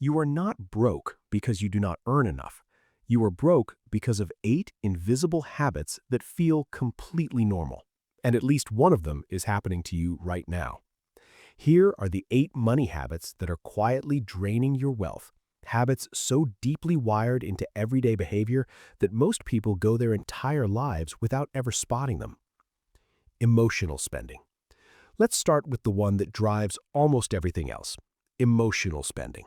You are not broke because you do not earn enough. You are broke because of 8 invisible habits that feel completely normal. And at least one of them is happening to you right now. Here are the 8 money habits that are quietly draining your wealth. Habits so deeply wired into everyday behavior that most people go their entire lives without ever spotting them. Emotional spending. Let's start with the one that drives almost everything else: emotional spending.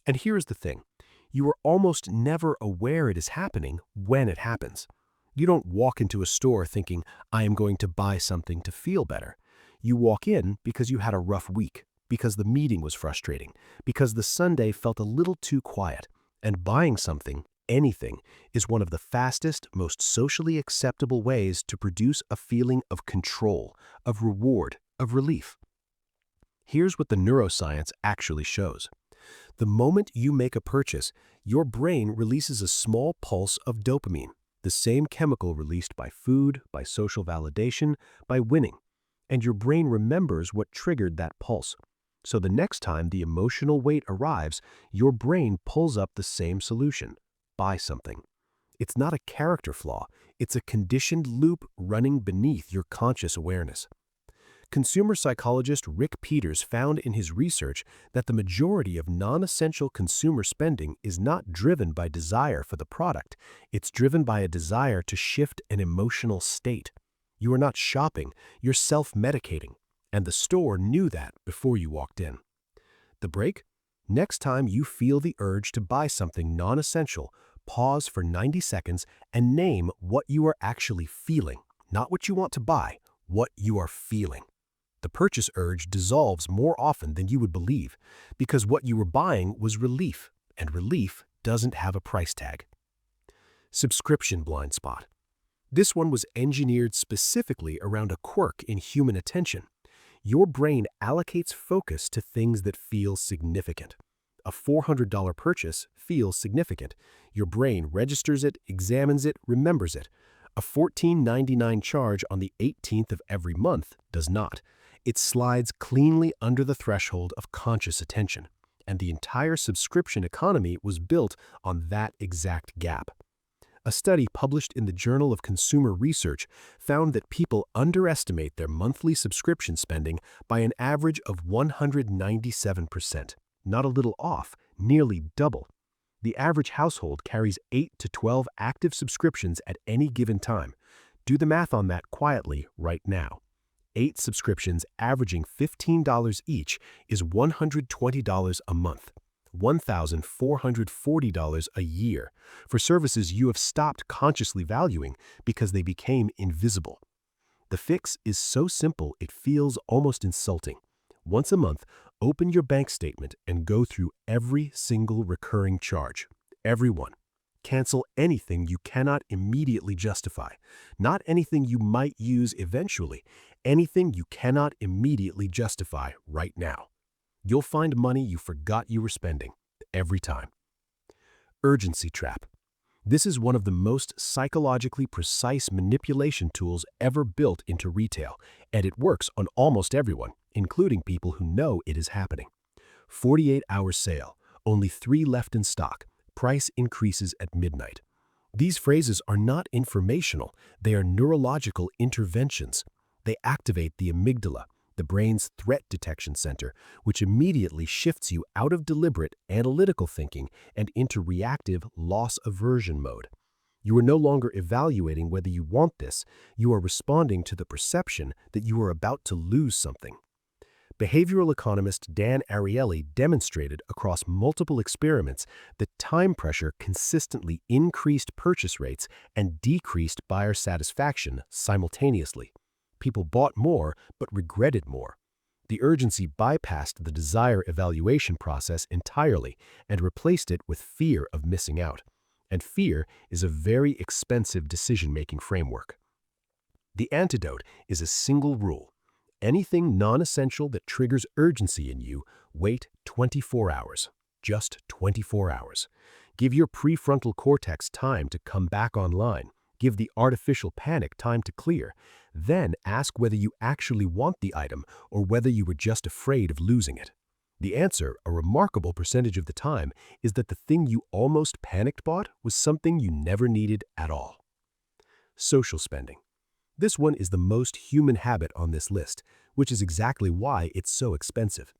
And here's the thing: you are almost never aware it is happening when it happens. You don't walk into a store thinking, I am going to buy something to feel better. You walk in because you had a rough week, because the meeting was frustrating, because the Sunday felt a little too quiet. And buying something, anything, is one of the fastest, most socially acceptable ways to produce a feeling of control, of reward, of relief. Here's what the neuroscience actually shows. The moment you make a purchase, your brain releases a small pulse of dopamine, the same chemical released by food, by social validation, by winning. And your brain remembers what triggered that pulse. So the next time the emotional weight arrives, your brain pulls up the same solution: buy something. It's not a character flaw, it's a conditioned loop running beneath your conscious awareness. Consumer psychologist Rick Peters found in his research that the majority of non-essential consumer spending is not driven by desire for the product, it's driven by a desire to shift an emotional state. You are not shopping, you're self-medicating, and the store knew that before you walked in. The break? Next time you feel the urge to buy something non-essential, pause for 90 seconds and name what you are actually feeling, not what you want to buy, what you are feeling. The purchase urge dissolves more often than you would believe, because what you were buying was relief, and relief doesn't have a price tag. Subscription blind spot. This one was engineered specifically around a quirk in human attention. Your brain allocates focus to things that feel significant. A $400 purchase feels significant. Your brain registers it, examines it, remembers it. A $14.99 charge on the 18th of every month does not. It slides cleanly under the threshold of conscious attention, and the entire subscription economy was built on that exact gap. A study published in the Journal of Consumer Research found that people underestimate their monthly subscription spending by an average of 197%. Not a little off, nearly double. The average household carries 8 to 12 active subscriptions at any given time. Do the math on that quietly right now. 8 subscriptions averaging $15 each is $120 a month, $1,440 a year, for services you have stopped consciously valuing because they became invisible. The fix is so simple it feels almost insulting. Once a month, open your bank statement and go through every single recurring charge. Every one. Cancel anything you cannot immediately justify. Not anything you might use eventually. Anything you cannot immediately justify right now. You'll find money you forgot you were spending, every time. Urgency trap. This is one of the most psychologically precise manipulation tools ever built into retail, and it works on almost everyone, including people who know it is happening. 48-hour sale, only 3 left in stock, price increases at midnight. These phrases are not informational, they are neurological interventions. They activate the amygdala, the brain's threat detection center, which immediately shifts you out of deliberate, analytical thinking and into reactive loss aversion mode. You are no longer evaluating whether you want this, you are responding to the perception that you are about to lose something. Behavioral economist Dan Ariely demonstrated across multiple experiments that time pressure consistently increased purchase rates and decreased buyer satisfaction simultaneously. People bought more but regretted more. The urgency bypassed the desire evaluation process entirely and replaced it with fear of missing out. And fear is a very expensive decision-making framework. The antidote is a single rule. Anything non-essential that triggers urgency in you, wait 24 hours. Just 24 hours. Give your prefrontal cortex time to come back online. Give the artificial panic time to clear. Then ask whether you actually want the item or whether you were just afraid of losing it. The answer, a remarkable percentage of the time, is that the thing you almost panicked bought was something you never needed at all. Social spending. This one is the most human habit on this list, which is exactly why it's so expensive.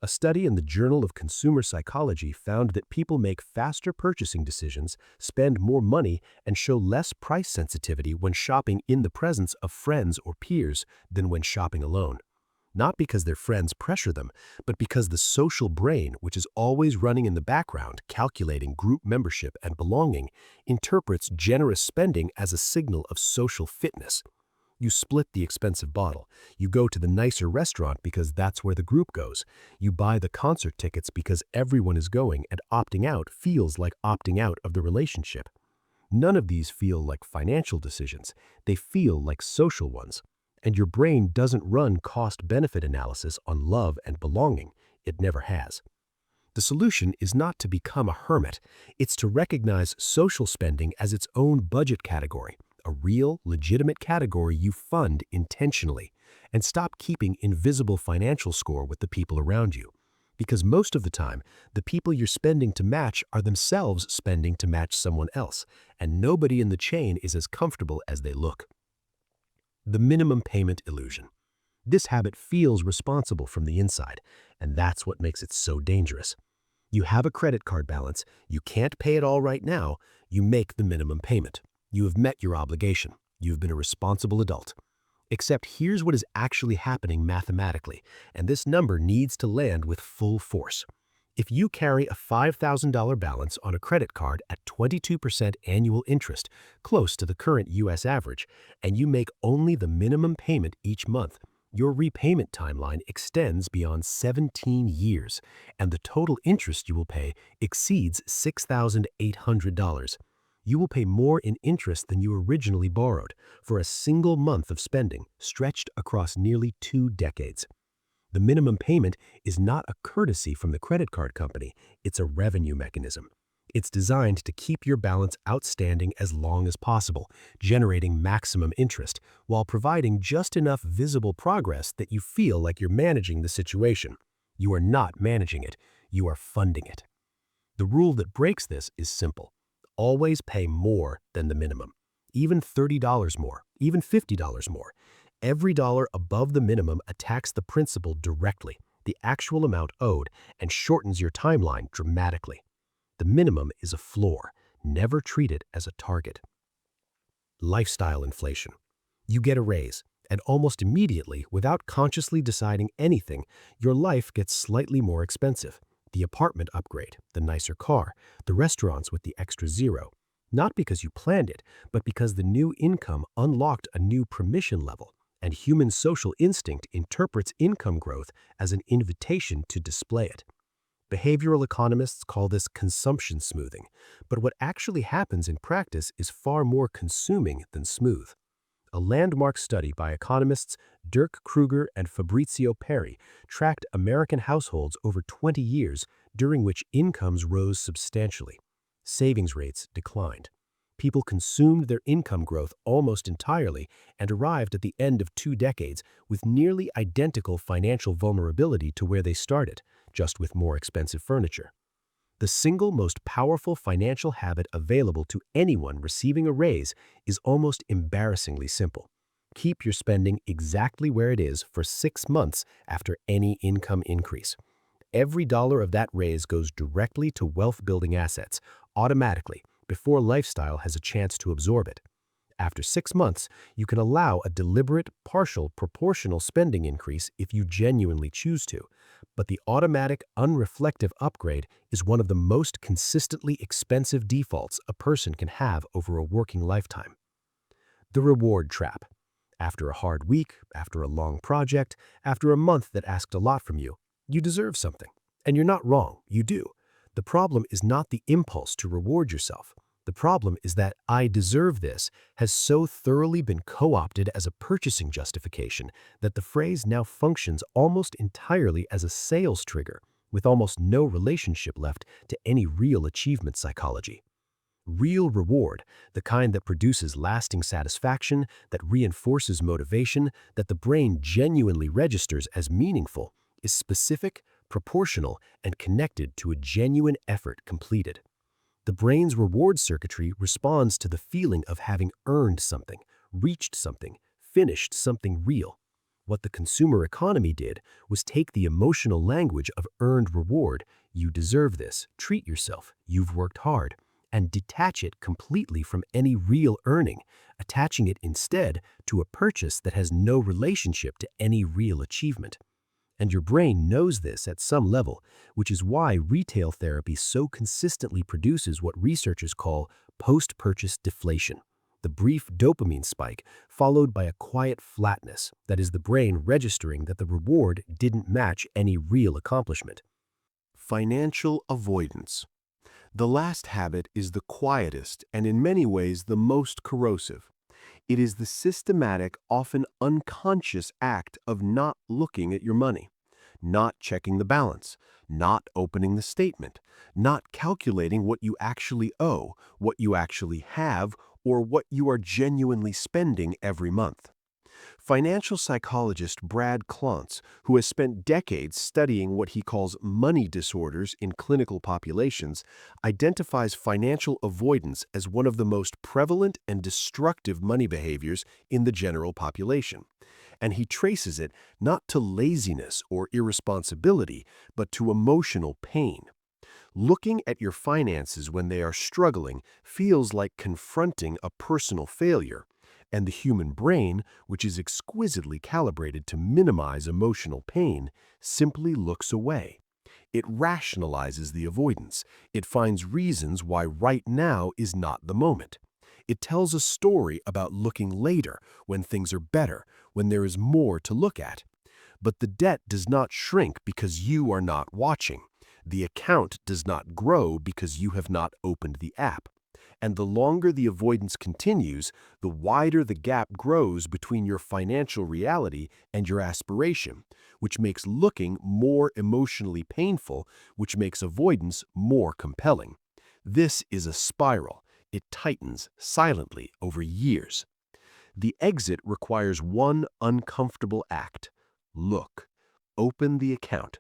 A study in the Journal of Consumer Psychology found that people make faster purchasing decisions, spend more money, and show less price sensitivity when shopping in the presence of friends or peers than when shopping alone. Not because their friends pressure them, but because the social brain, which is always running in the background, calculating group membership and belonging, interprets generous spending as a signal of social fitness. You split the expensive bottle. You go to the nicer restaurant because that's where the group goes. You buy the concert tickets because everyone is going, and opting out feels like opting out of the relationship. None of these feel like financial decisions. They feel like social ones. And your brain doesn't run cost-benefit analysis on love and belonging. It never has. The solution is not to become a hermit. It's to recognize social spending as its own budget category, a real, legitimate category you fund intentionally, and stop keeping invisible financial score with the people around you. Because most of the time, the people you're spending to match are themselves spending to match someone else, and nobody in the chain is as comfortable as they look. The minimum payment illusion. This habit feels responsible from the inside, and that's what makes it so dangerous. You have a credit card balance, you can't pay it all right now, you make the minimum payment. You have met your obligation. You've been a responsible adult. Except here's what is actually happening mathematically, and this number needs to land with full force. If you carry a $5,000 balance on a credit card at 22% annual interest, close to the current U.S. average, and you make only the minimum payment each month, your repayment timeline extends beyond 17 years, and the total interest you will pay exceeds $6,800. You will pay more in interest than you originally borrowed for a single month of spending stretched across nearly 2 decades. The minimum payment is not a courtesy from the credit card company, it's a revenue mechanism. It's designed to keep your balance outstanding as long as possible, generating maximum interest, while providing just enough visible progress that you feel like you're managing the situation. You are not managing it, you are funding it. The rule that breaks this is simple. Always pay more than the minimum. Even $30 more, even $50 more. Every dollar above the minimum attacks the principal directly, the actual amount owed, and shortens your timeline dramatically. The minimum is a floor. Never treat it as a target. Lifestyle inflation. You get a raise, and almost immediately, without consciously deciding anything, your life gets slightly more expensive. The apartment upgrade, the nicer car, the restaurants with the extra zero. Not because you planned it, but because the new income unlocked a new permission level, and human social instinct interprets income growth as an invitation to display it. Behavioral economists call this consumption smoothing, but what actually happens in practice is far more consuming than smooth. A landmark study by economists Dirk Kruger and Fabrizio Perry tracked American households over 20 years, during which incomes rose substantially. Savings rates declined. People consumed their income growth almost entirely and arrived at the end of 2 decades with nearly identical financial vulnerability to where they started, just with more expensive furniture. The single most powerful financial habit available to anyone receiving a raise is almost embarrassingly simple. Keep your spending exactly where it is for 6 months after any income increase. Every dollar of that raise goes directly to wealth-building assets, automatically, before lifestyle has a chance to absorb it. After 6 months, you can allow a deliberate, partial, proportional spending increase if you genuinely choose to, but the automatic, unreflective upgrade is one of the most consistently expensive defaults a person can have over a working lifetime. The reward trap. After a hard week, after a long project, after a month that asked a lot from you, you deserve something. And you're not wrong, you do. The problem is not the impulse to reward yourself. The problem is that "I deserve this" has so thoroughly been co-opted as a purchasing justification that the phrase now functions almost entirely as a sales trigger, with almost no relationship left to any real achievement psychology. Real reward, the kind that produces lasting satisfaction, that reinforces motivation, that the brain genuinely registers as meaningful, is specific, proportional, and connected to a genuine effort completed. The brain's reward circuitry responds to the feeling of having earned something, reached something, finished something real. What the consumer economy did was take the emotional language of earned reward, you deserve this, treat yourself, you've worked hard, and detach it completely from any real earning, attaching it instead to a purchase that has no relationship to any real achievement. And your brain knows this at some level, which is why retail therapy so consistently produces what researchers call post-purchase deflation, the brief dopamine spike followed by a quiet flatness that is the brain registering that the reward didn't match any real accomplishment. Financial avoidance. The last habit is the quietest and in many ways the most corrosive. It is the systematic, often unconscious act of not looking at your money, not checking the balance, not opening the statement, not calculating what you actually owe, what you actually have, or what you are genuinely spending every month. Financial psychologist Brad Klontz, who has spent decades studying what he calls money disorders in clinical populations, identifies financial avoidance as one of the most prevalent and destructive money behaviors in the general population. And he traces it not to laziness or irresponsibility, but to emotional pain. Looking at your finances when they are struggling feels like confronting a personal failure, and the human brain, which is exquisitely calibrated to minimize emotional pain, simply looks away. It rationalizes the avoidance. It finds reasons why right now is not the moment. It tells a story about looking later, when things are better, when there is more to look at. But the debt does not shrink because you are not watching. The account does not grow because you have not opened the app. And the longer the avoidance continues, the wider the gap grows between your financial reality and your aspiration, which makes looking more emotionally painful, which makes avoidance more compelling. This is a spiral. It tightens silently over years. The exit requires one uncomfortable act. Look. Open the account.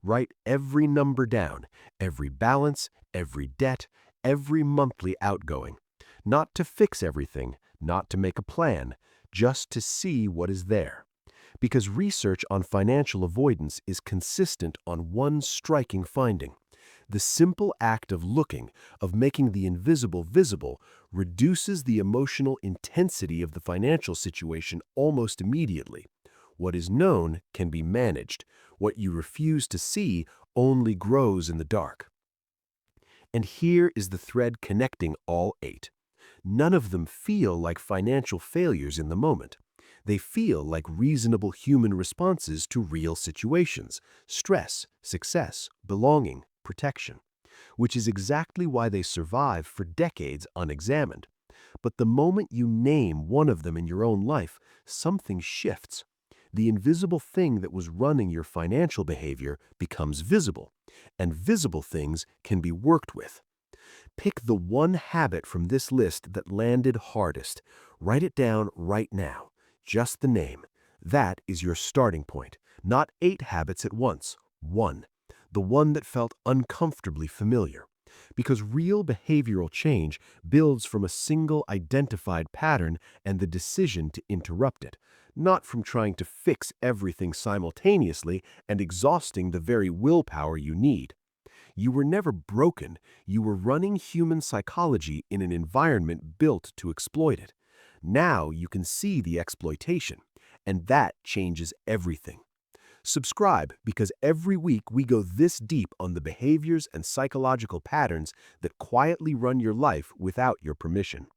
Write every number down, every balance, every debt, every monthly outgoing. Not to fix everything, not to make a plan, just to see what is there. Because research on financial avoidance is consistent on one striking finding. The simple act of looking, of making the invisible visible, reduces the emotional intensity of the financial situation almost immediately. What is known can be managed. What you refuse to see only grows in the dark. And here is the thread connecting all 8. None of them feel like financial failures in the moment. They feel like reasonable human responses to real situations: stress, success, belonging, protection, which is exactly why they survive for decades unexamined. But the moment you name one of them in your own life, something shifts. The invisible thing that was running your financial behavior becomes visible, and visible things can be worked with. Pick the one habit from this list that landed hardest. Write it down right now. Just the name. That is your starting point. Not 8 habits at once. One. The one that felt uncomfortably familiar. Because real behavioral change builds from a single identified pattern and the decision to interrupt it, not from trying to fix everything simultaneously and exhausting the very willpower you need. You were never broken. You were running human psychology in an environment built to exploit it. Now you can see the exploitation, and that changes everything. Subscribe, because every week we go this deep on the behaviors and psychological patterns that quietly run your life without your permission.